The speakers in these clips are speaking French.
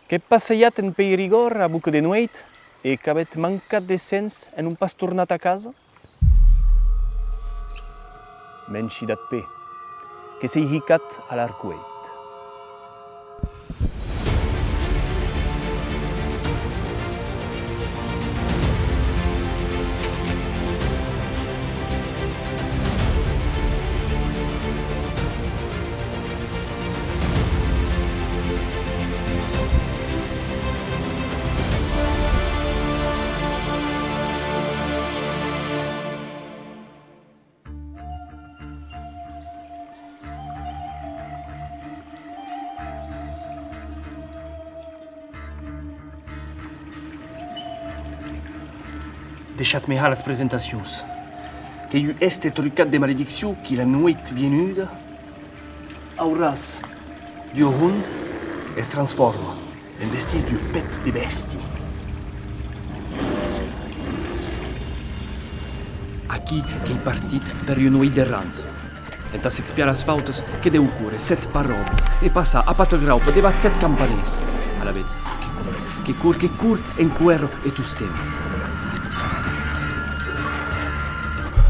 Che passeiat en Peirigor a buca de nueit e qu'avèt mancat de sens en un pas tornat a casa? Menshi dat pe, que sei hicat a l'arcueit. Deixat-me las presentacions. Que eu este trucat de maledicció qui la nuit venuda auràs du hund es transforma en vestis du pet de besti. Aquí que he partit per un nuit d'errança. Entas expiar as faltas que deu cure 7 parrobis e passa a 4 graupa devat 7 campaners. A la vez que cur en cuero e tustem.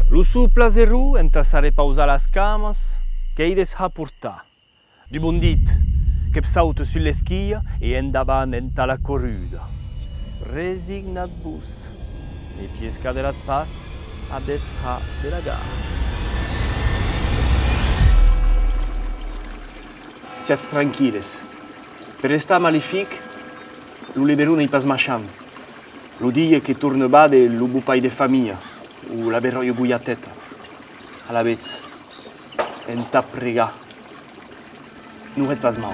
Lu su plazeru enta sa repausa las camas, che ides ha purtà. Du bon dit, che psaute sulle schia e endavan enta la corruda. Resignat bus, e pies caderat pas, ades ha de la gara. Siats tranquilles. Per esta malefic, lu liberu nei pas macham. Lu die che torne bade lu bupai de famiglia, u la berroio guiateta. A la vez, enta prega. Nu et pas mau.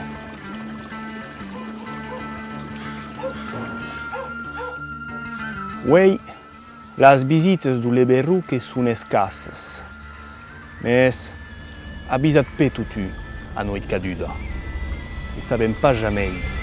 Uei, las visites du liberu que sun escassas. Mes, abisat pe tutu a noit caduda. E sabem pas jamais